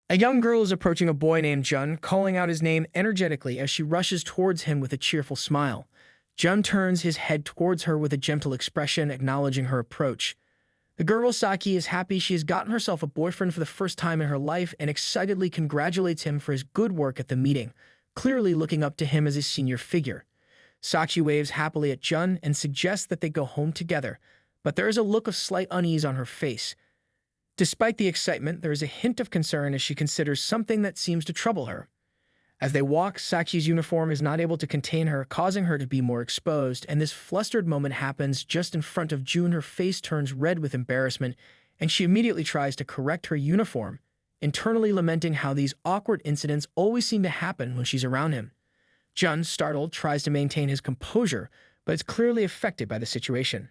A young girl is approaching a boy named Jun, calling out his name energetically as she rushes towards him with a cheerful smile. Jun turns his head towards her with a gentle expression, acknowledging her approach. The girl Saki is happy she has gotten herself a boyfriend for the first time in her life and excitedly congratulates him for his good work at the meeting, clearly looking up to him as his senior figure. Saki waves happily at Jun and suggests that they go home together, but there is a look of slight unease on her face. Despite the excitement, there is a hint of concern as she considers something that seems to trouble her. As they walk, Saki's uniform is not able to contain her, causing her to be more exposed, and this flustered moment happens just in front of June. Her face turns red with embarrassment, and she immediately tries to correct her uniform, internally lamenting how these awkward incidents always seem to happen when she's around him. Jun, startled, tries to maintain his composure, but is clearly affected by the situation.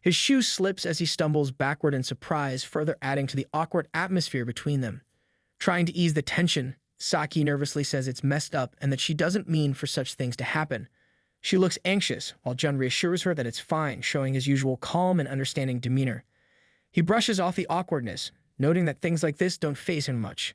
His shoe slips as he stumbles backward in surprise, further adding to the awkward atmosphere between them. Trying to ease the tension, Saki nervously says it's messed up and that she doesn't mean for such things to happen. She looks anxious, while Jun reassures her that it's fine, showing his usual calm and understanding demeanor. He brushes off the awkwardness, noting that things like this don't faze him much.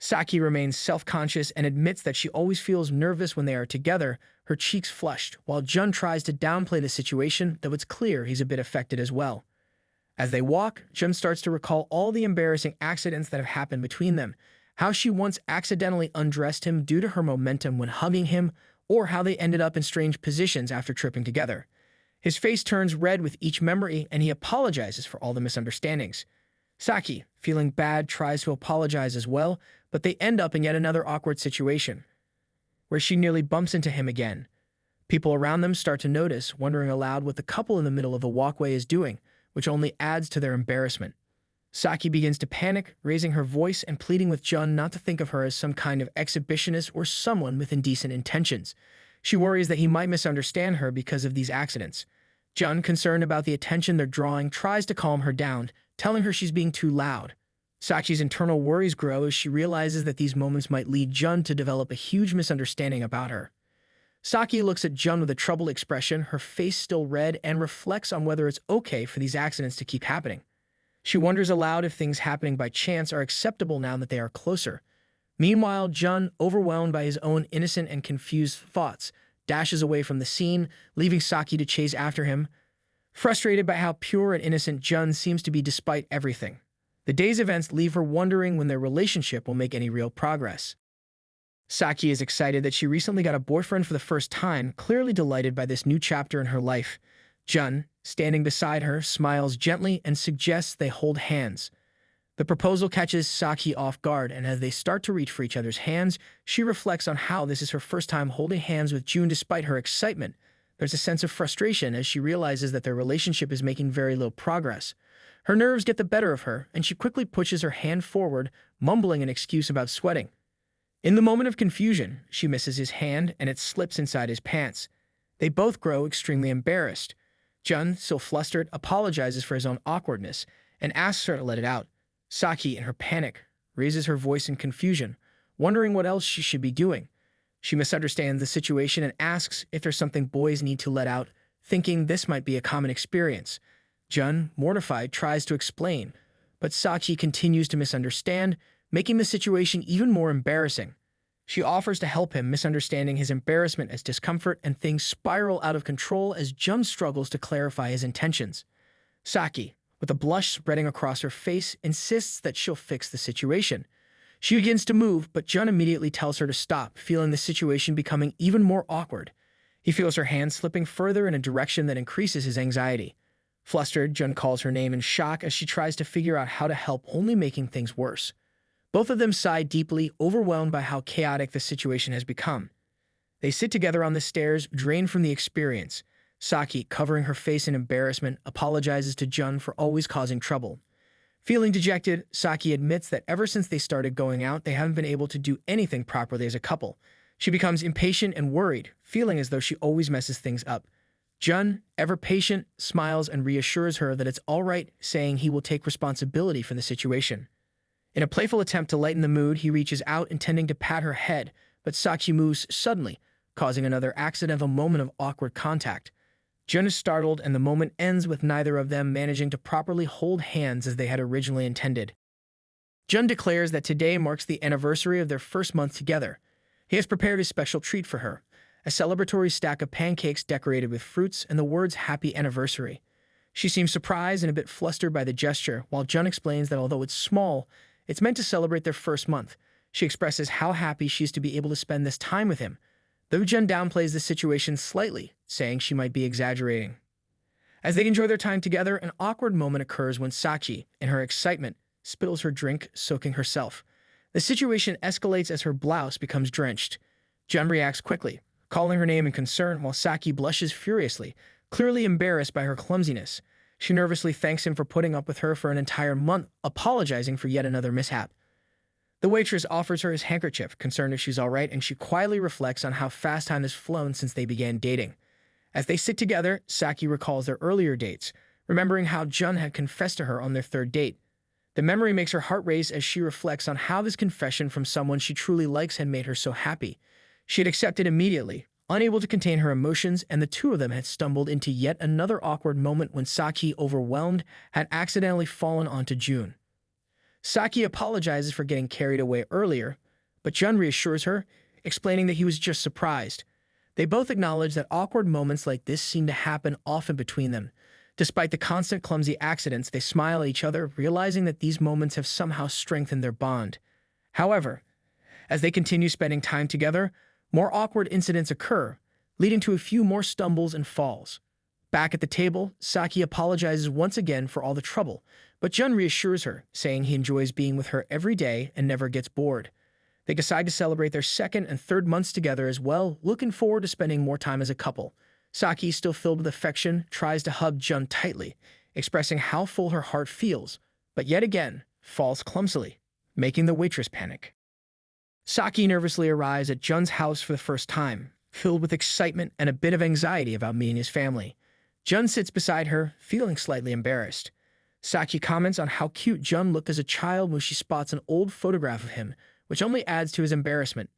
Saki remains self-conscious and admits that she always feels nervous when they are together, her cheeks flushed, while Jun tries to downplay the situation, though it's clear he's a bit affected as well. As they walk, Jun starts to recall all the embarrassing accidents that have happened between them, how she once accidentally undressed him due to her momentum when hugging him, or how they ended up in strange positions after tripping together. His face turns red with each memory, and he apologizes for all the misunderstandings. Saki, feeling bad, tries to apologize as well, but they end up in yet another awkward situation, where she nearly bumps into him again. People around them start to notice, wondering aloud what the couple in the middle of the walkway is doing, which only adds to their embarrassment. Saki begins to panic, raising her voice and pleading with Jun not to think of her as some kind of exhibitionist or someone with indecent intentions. She worries that he might misunderstand her because of these accidents. Jun, concerned about the attention they're drawing, tries to calm her down, telling her she's being too loud. Saki's internal worries grow as she realizes that these moments might lead Jun to develop a huge misunderstanding about her. Saki looks at Jun with a troubled expression, her face still red, and reflects on whether it's okay for these accidents to keep happening. She wonders aloud if things happening by chance are acceptable now that they are closer. Meanwhile, Jun, overwhelmed by his own innocent and confused thoughts, dashes away from the scene, leaving Saki to chase after him. Frustrated by how pure and innocent Jun seems to be despite everything, the day's events leave her wondering when their relationship will make any real progress. Saki is excited that she recently got a boyfriend for the first time, clearly delighted by this new chapter in her life. Jun, standing beside her, smiles gently and suggests they hold hands. The proposal catches Saki off guard, and as they start to reach for each other's hands, she reflects on how this is her first time holding hands with Jun despite her excitement. There's a sense of frustration as she realizes that their relationship is making very little progress. Her nerves get the better of her, and she quickly pushes her hand forward, mumbling an excuse about sweating. In the moment of confusion, she misses his hand, and it slips inside his pants. They both grow extremely embarrassed. Jun, still flustered, apologizes for his own awkwardness and asks her to let it out. Saki, in her panic, raises her voice in confusion, wondering what else she should be doing. She misunderstands the situation and asks if there's something boys need to let out, thinking this might be a common experience. Jun, mortified, tries to explain, but Saki continues to misunderstand, making the situation even more embarrassing. She offers to help him, misunderstanding his embarrassment as discomfort, and things spiral out of control as Jun struggles to clarify his intentions. Saki, with a blush spreading across her face, insists that she'll fix the situation. She begins to move, but Jun immediately tells her to stop, feeling the situation becoming even more awkward. He feels her hand slipping further in a direction that increases his anxiety. Flustered, Jun calls her name in shock as she tries to figure out how to help, only making things worse. Both of them sigh deeply, overwhelmed by how chaotic the situation has become. They sit together on the stairs, drained from the experience. Saki, covering her face in embarrassment, apologizes to Jun for always causing trouble. Feeling dejected, Saki admits that ever since they started going out, they haven't been able to do anything properly as a couple. She becomes impatient and worried, feeling as though she always messes things up. Jun, ever patient, smiles and reassures her that it's all right, saying he will take responsibility for the situation. In a playful attempt to lighten the mood, he reaches out, intending to pat her head, but Saki moves suddenly, causing another accidental moment of awkward contact. Jun is startled, and the moment ends with neither of them managing to properly hold hands as they had originally intended. Jun declares that today marks the anniversary of their first month together. He has prepared a special treat for her, a celebratory stack of pancakes decorated with fruits and the words "Happy Anniversary." She seems surprised and a bit flustered by the gesture, while Jun explains that although it's small, it's meant to celebrate their first month. She expresses how happy she is to be able to spend this time with him, though Jun downplays the situation slightly, saying she might be exaggerating. As they enjoy their time together, an awkward moment occurs when Saki, in her excitement, spills her drink, soaking herself. The situation escalates as her blouse becomes drenched. Jun reacts quickly, calling her name in concern, while Saki blushes furiously, clearly embarrassed by her clumsiness. She nervously thanks him for putting up with her for an entire month, apologizing for yet another mishap. The waitress offers her his handkerchief, concerned if she's all right, and she quietly reflects on how fast time has flown since they began dating. As they sit together, Saki recalls their earlier dates, remembering how Jun had confessed to her on their third date. The memory makes her heart race as she reflects on how this confession from someone she truly likes had made her so happy. She had accepted immediately, unable to contain her emotions, and the two of them had stumbled into yet another awkward moment when Saki, overwhelmed, had accidentally fallen onto Jun. Saki apologizes for getting carried away earlier, but Jun reassures her, explaining that he was just surprised. They both acknowledge that awkward moments like this seem to happen often between them. Despite the constant clumsy accidents, they smile at each other, realizing that these moments have somehow strengthened their bond. However, as they continue spending time together, more awkward incidents occur, leading to a few more stumbles and falls. Back at the table, Saki apologizes once again for all the trouble, but Jun reassures her, saying he enjoys being with her every day and never gets bored. They decide to celebrate their second and third months together as well, looking forward to spending more time as a couple. Saki, still filled with affection, tries to hug Jun tightly, expressing how full her heart feels, but yet again, falls clumsily, making the waitress panic. Saki nervously arrives at Jun's house for the first time, filled with excitement and a bit of anxiety about meeting his family. Jun sits beside her, feeling slightly embarrassed. Saki comments on how cute Jun looked as a child when she spots an old photograph of him, which only adds to his embarrassment.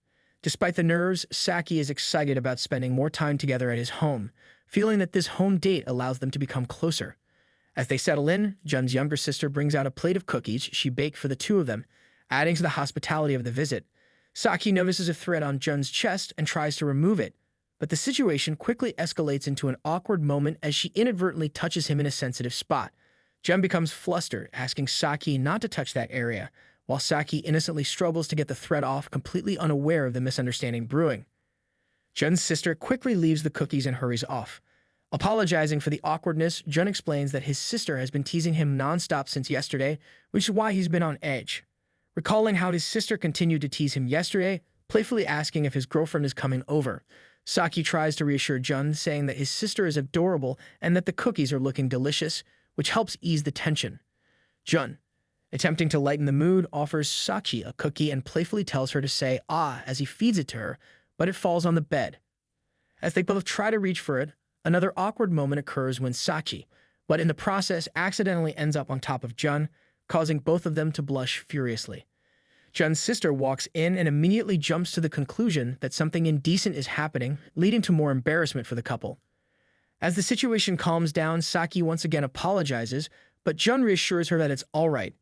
Despite the nerves, Saki is excited about spending more time together at his home, feeling that this home date allows them to become closer. As they settle in, Jun's younger sister brings out a plate of cookies she baked for the two of them, adding to the hospitality of the visit. Saki notices a thread on Jun's chest and tries to remove it, but the situation quickly escalates into an awkward moment as she inadvertently touches him in a sensitive spot. Jun becomes flustered, asking Saki not to touch that area, while Saki innocently struggles to get the thread off, completely unaware of the misunderstanding brewing. Jun's sister quickly leaves the cookies and hurries off. Apologizing for the awkwardness, Jun explains that his sister has been teasing him nonstop since yesterday, which is why he's been on edge. Recalling how his sister continued to tease him yesterday, playfully asking if his girlfriend is coming over, Saki tries to reassure Jun, saying that his sister is adorable and that the cookies are looking delicious, which helps ease the tension. Jun, attempting to lighten the mood, offers Saki a cookie and playfully tells her to say "ah" as he feeds it to her, but it falls on the bed. As they both try to reach for it, another awkward moment occurs when Saki, but in the process accidentally ends up on top of Jun, causing both of them to blush furiously. Jun's sister walks in and immediately jumps to the conclusion that something indecent is happening, leading to more embarrassment for the couple. As the situation calms down, Saki once again apologizes, but Jun reassures her that it's all right.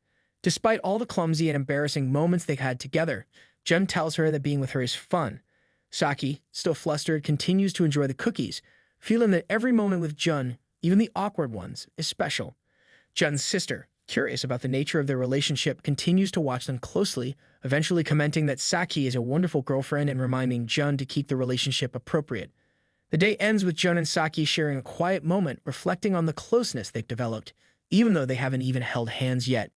Despite all the clumsy and embarrassing moments they had together, Jun tells her that being with her is fun. Saki, still flustered, continues to enjoy the cookies, feeling that every moment with Jun, even the awkward ones, is special. Jun's sister, curious about the nature of their relationship, continues to watch them closely, eventually commenting that Saki is a wonderful girlfriend and reminding Jun to keep the relationship appropriate. The day ends with Jun and Saki sharing a quiet moment, reflecting on the closeness they've developed, even though they haven't even held hands yet.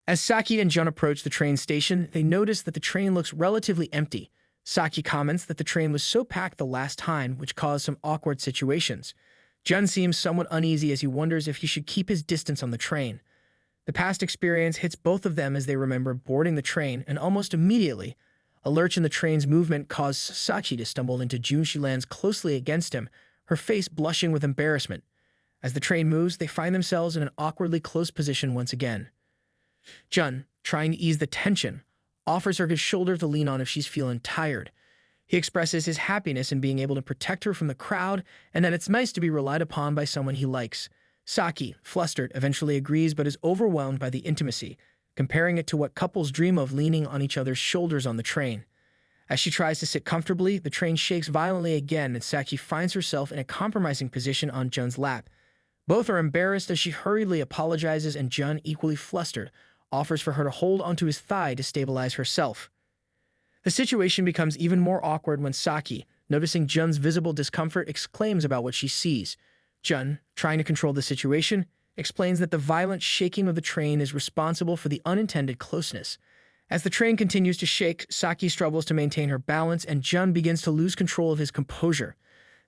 As Saki and Jun approach the train station, they notice that the train looks relatively empty. Saki comments that the train was so packed the last time, which caused some awkward situations. Jun seems somewhat uneasy as he wonders if he should keep his distance on the train. The past experience hits both of them as they remember boarding the train, and almost immediately, a lurch in the train's movement caused Saki to stumble into Jun. She lands closely against him, her face blushing with embarrassment. As the train moves, they find themselves in an awkwardly close position once again. Jun, trying to ease the tension, offers her his shoulder to lean on if she's feeling tired. He expresses his happiness in being able to protect her from the crowd and that it's nice to be relied upon by someone he likes. Saki, flustered, eventually agrees but is overwhelmed by the intimacy. comparing it to what couples dream of, leaning on each other's shoulders on the train. As she tries to sit comfortably, the train shakes violently again and Saki finds herself in a compromising position on Jun's lap. Both are embarrassed as she hurriedly apologizes and Jun, equally flustered, offers for her to hold onto his thigh to stabilize herself. The situation becomes even more awkward when Saki, noticing Jun's visible discomfort, exclaims about what she sees. Jun, trying to control the situation, explains that the violent shaking of the train is responsible for the unintended closeness. As the train continues to shake, Saki struggles to maintain her balance and Jun begins to lose control of his composure.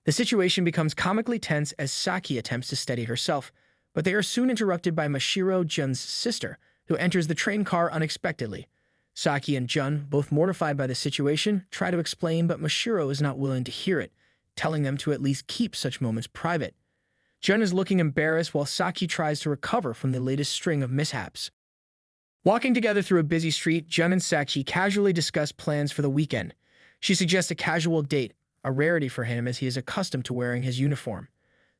The situation becomes comically tense as Saki attempts to steady herself, but they are soon interrupted by Mashiro, Jun's sister, who enters the train car unexpectedly. Saki and Jun, both mortified by the situation, try to explain, but Mashiro is not willing to hear it, telling them to at least keep such moments private. Jun is looking embarrassed while Saki tries to recover from the latest string of mishaps. Walking together through a busy street, Jun and Saki casually discuss plans for the weekend. She suggests a casual date, a rarity for him as he is accustomed to wearing his uniform.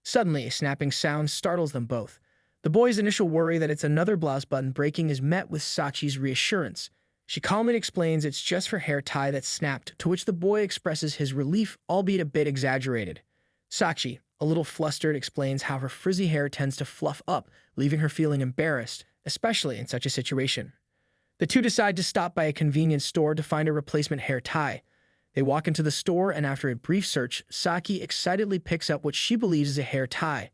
Suddenly, a snapping sound startles them both. The boy's initial worry that it's another blouse button breaking is met with Sachi's reassurance. She calmly explains it's just her hair tie that snapped, to which the boy expresses his relief, albeit a bit exaggerated. Sachi, a little flustered, explains how her frizzy hair tends to fluff up, leaving her feeling embarrassed, especially in such a situation. The two decide to stop by a convenience store to find a replacement hair tie. They walk into the store and after a brief search, Saki excitedly picks up what she believes is a hair tie.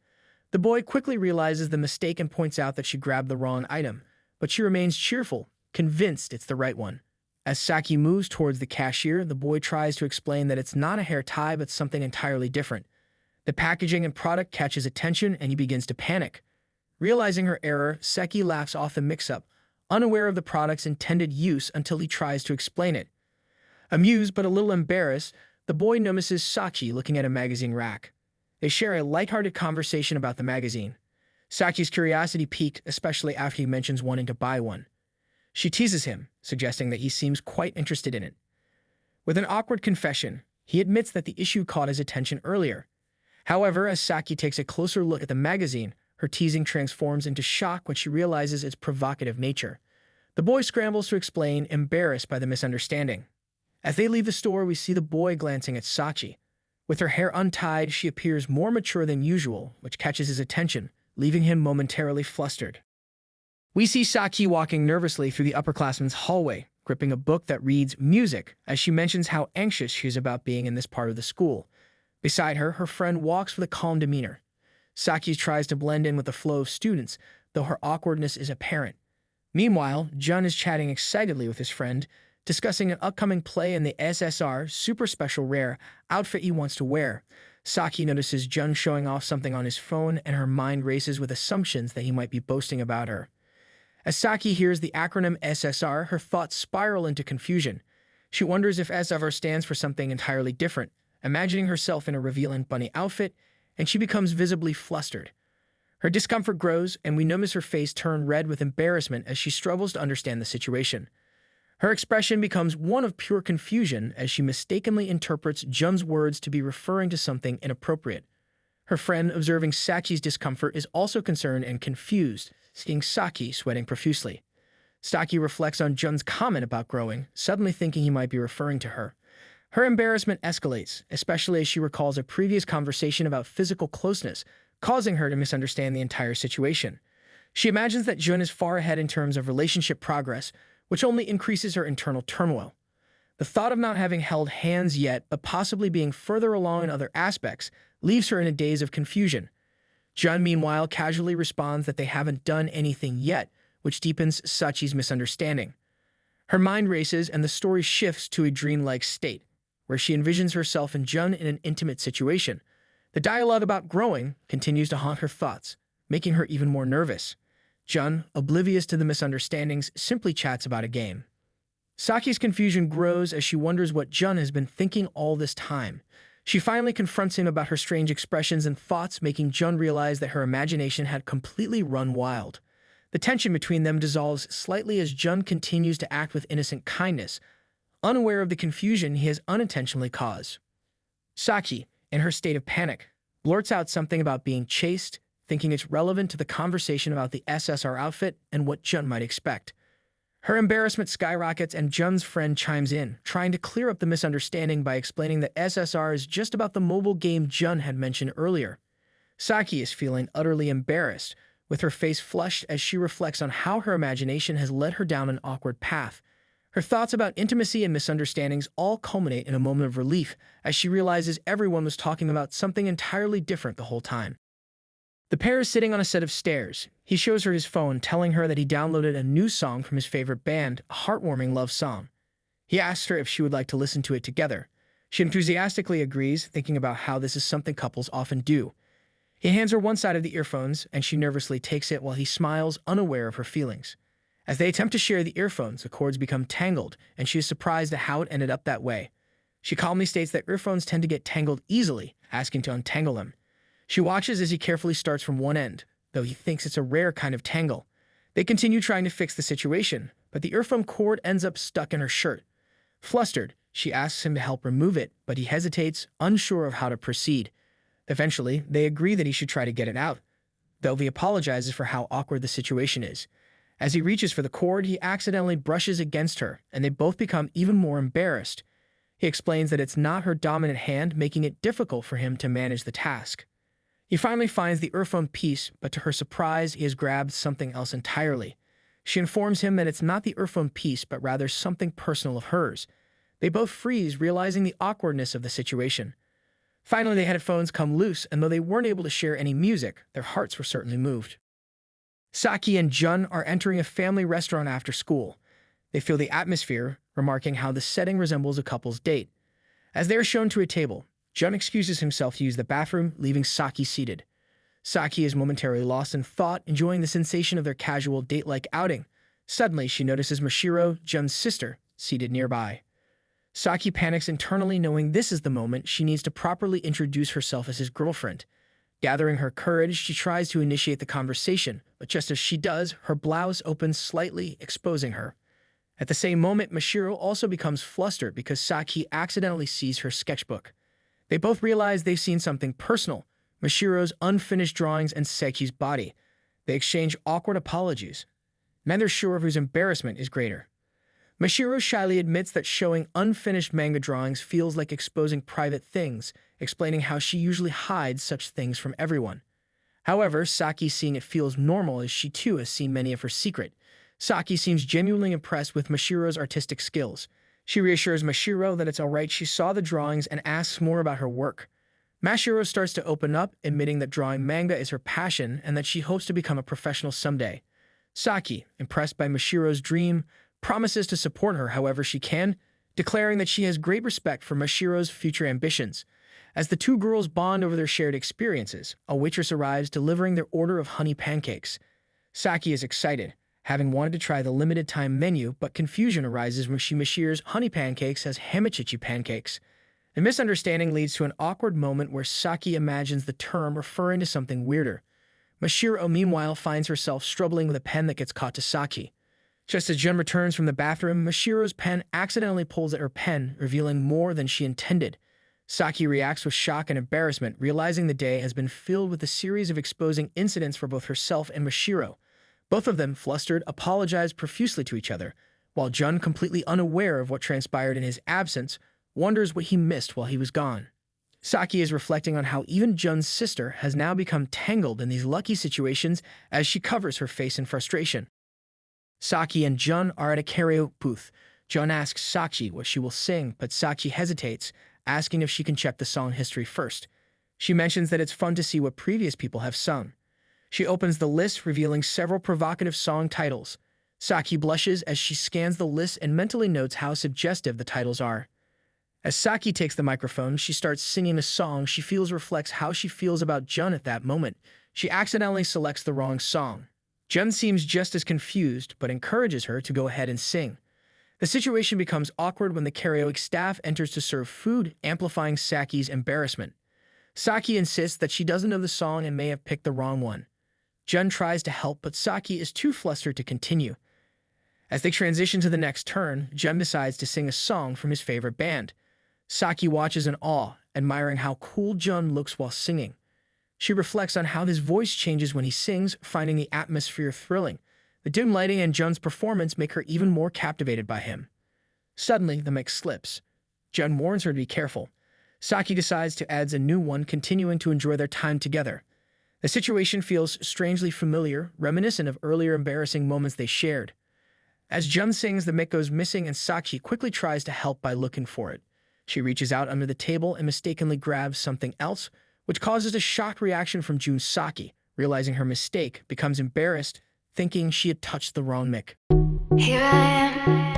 The boy quickly realizes the mistake and points out that she grabbed the wrong item, but she remains cheerful, convinced it's the right one. As Saki moves towards the cashier, the boy tries to explain that it's not a hair tie but something entirely different. The packaging and product catches attention and he begins to panic. Realizing her error, Saki laughs off the mix-up, unaware of the product's intended use until he tries to explain it. Amused but a little embarrassed, the boy notices Saki looking at a magazine rack. They share a lighthearted conversation about the magazine. Saki's curiosity piqued, especially after he mentions wanting to buy one. She teases him, suggesting that he seems quite interested in it. With an awkward confession, he admits that the issue caught his attention earlier. However, as Saki takes a closer look at the magazine, her teasing transforms into shock when she realizes its provocative nature. The boy scrambles to explain, embarrassed by the misunderstanding. As they leave the store, we see the boy glancing at Sachi. With her hair untied, she appears more mature than usual, which catches his attention, leaving him momentarily flustered. We see Saki walking nervously through the upperclassmen's hallway, gripping a book that reads music, as she mentions how anxious she is about being in this part of the school. Beside her, her friend walks with a calm demeanor. Saki tries to blend in with the flow of students, though her awkwardness is apparent. Meanwhile, Jun is chatting excitedly with his friend, discussing an upcoming play in the SSR super special rare outfit he wants to wear. Saki notices Jun showing off something on his phone and her mind races with assumptions that he might be boasting about her. As Saki hears the acronym SSR, her thoughts spiral into confusion. She wonders if SSR stands for something entirely different, imagining herself in a revealing bunny outfit, and she becomes visibly flustered. Her discomfort grows, and we notice her face turn red with embarrassment as she struggles to understand the situation. Her expression becomes one of pure confusion as she mistakenly interprets Jun's words to be referring to something inappropriate. Her friend, observing Saki's discomfort, is also concerned and confused, seeing Saki sweating profusely. Saki reflects on Jun's comment about growing, suddenly thinking he might be referring to her. Her embarrassment escalates, especially as she recalls a previous conversation about physical closeness, causing her to misunderstand the entire situation. She imagines that Jun is far ahead in terms of relationship progress, which only increases her internal turmoil. The thought of not having held hands yet, but possibly being further along in other aspects, leaves her in a daze of confusion. Jun, meanwhile, casually responds that they haven't done anything yet, which deepens Sachi's misunderstanding. Her mind races and the story shifts to a dreamlike state, where she envisions herself and Jun in an intimate situation. The dialogue about growing continues to haunt her thoughts, making her even more nervous. Jun, oblivious to the misunderstandings, simply chats about a game. Saki's confusion grows as she wonders what Jun has been thinking all this time. She finally confronts him about her strange expressions and thoughts, making Jun realize that her imagination had completely run wild. The tension between them dissolves slightly as Jun continues to act with innocent kindness, unaware of the confusion he has unintentionally caused. Saki, in her state of panic, blurts out something about being chased, thinking it's relevant to the conversation about the SSR outfit and what Jun might expect. Her embarrassment skyrockets and Jun's friend chimes in, trying to clear up the misunderstanding by explaining that SSR is just about the mobile game Jun had mentioned earlier. Saki is feeling utterly embarrassed, with her face flushed as she reflects on how her imagination has led her down an awkward path. Her thoughts about intimacy and misunderstandings all culminate in a moment of relief as she realizes everyone was talking about something entirely different the whole time. The pair is sitting on a set of stairs. He shows her his phone, telling her that he downloaded a new song from his favorite band, a heartwarming love song. He asks her if she would like to listen to it together. She enthusiastically agrees, thinking about how this is something couples often do. He hands her one side of the earphones, and she nervously takes it while he smiles, unaware of her feelings. As they attempt to share the earphones, the cords become tangled, and she is surprised at how it ended up that way. She calmly states that earphones tend to get tangled easily, asking to untangle them. She watches as he carefully starts from one end, though he thinks it's a rare kind of tangle. They continue trying to fix the situation, but the earphone cord ends up stuck in her shirt. Flustered, she asks him to help remove it, but he hesitates, unsure of how to proceed. Eventually, they agree that he should try to get it out, though he apologizes for how awkward the situation is. As he reaches for the cord, he accidentally brushes against her, and they both become even more embarrassed. He explains that it's not her dominant hand, making it difficult for him to manage the task. He finally finds the earphone piece, but to her surprise, he has grabbed something else entirely. She informs him that it's not the earphone piece, but rather something personal of hers. They both freeze, realizing the awkwardness of the situation. Finally, the headphones come loose, and though they weren't able to share any music, their hearts were certainly moved. Saki and Jun are entering a family restaurant after school. They feel the atmosphere, remarking how the setting resembles a couple's date. As they are shown to a table, Jun excuses himself to use the bathroom, leaving Saki seated. Saki is momentarily lost in thought, enjoying the sensation of their casual date-like outing. Suddenly, she notices Mashiro, Jun's sister, seated nearby. Saki panics internally, knowing this is the moment she needs to properly introduce herself as his girlfriend. Gathering her courage, she tries to initiate the conversation, but just as she does, her blouse opens slightly, exposing her. At the same moment, Mashiro also becomes flustered because Saki accidentally sees her sketchbook. They both realize they've seen something personal, Mashiro's unfinished drawings and Saki's body. They exchange awkward apologies, neither sure of whose embarrassment is greater. Mashiro shyly admits that showing unfinished manga drawings feels like exposing private things, explaining how she usually hides such things from everyone. However, Saki, seeing it, feels normal as she too has seen many of her secret. Saki seems genuinely impressed with Mashiro's artistic skills. She reassures Mashiro that it's alright, she saw the drawings, and asks more about her work. Mashiro starts to open up, admitting that drawing manga is her passion and that she hopes to become a professional someday. Saki, impressed by Mashiro's dream, promises to support her however she can, declaring that she has great respect for Mashiro's future ambitions. As the two girls bond over their shared experiences, a waitress arrives delivering their order of honey pancakes. Saki is excited, having wanted to try the limited-time menu, but confusion arises when she mishears honey pancakes as hamachichi pancakes. The misunderstanding leads to an awkward moment where Saki imagines the term referring to something weirder. Mashiro, meanwhile, finds herself struggling with a pen that gets caught to Saki. Just as Jun returns from the bathroom, Mashiro's pen accidentally pulls at her pen, revealing more than she intended. Saki reacts with shock and embarrassment, realizing the day has been filled with a series of exposing incidents for both herself and Mashiro. Both of them, flustered, apologize profusely to each other, while Jun, completely unaware of what transpired in his absence, wonders what he missed while he was gone. Saki is reflecting on how even Jun's sister has now become tangled in these lucky situations as she covers her face in frustration. Saki and Jun are at a karaoke booth. Jun asks Saki what she will sing, but Saki hesitates, asking if she can check the song history first. She mentions that it's fun to see what previous people have sung. She opens the list, revealing several provocative song titles. Saki blushes as she scans the list and mentally notes how suggestive the titles are. As Saki takes the microphone, she starts singing a song she feels reflects how she feels about Jun at that moment. She accidentally selects the wrong song. Jun seems just as confused, but encourages her to go ahead and sing. The situation becomes awkward when the karaoke staff enters to serve food, amplifying Saki's embarrassment. Saki insists that she doesn't know the song and may have picked the wrong one. Jun tries to help, but Saki is too flustered to continue. As they transition to the next turn, Jun decides to sing a song from his favorite band. Saki watches in awe, admiring how cool Jun looks while singing. She reflects on how his voice changes when he sings, finding the atmosphere thrilling. The dim lighting and Jun's performance make her even more captivated by him. Suddenly, the mic slips. Jun warns her to be careful. Saki decides to add a new one, continuing to enjoy their time together. The situation feels strangely familiar, reminiscent of earlier embarrassing moments they shared. As Jun sings, the mic goes missing and Saki quickly tries to help by looking for it. She reaches out under the table and mistakenly grabs something else, which causes a shocked reaction from Jun. Saki, realizing her mistake, becomes embarrassed, thinking she had touched the wrong mic. Here I am.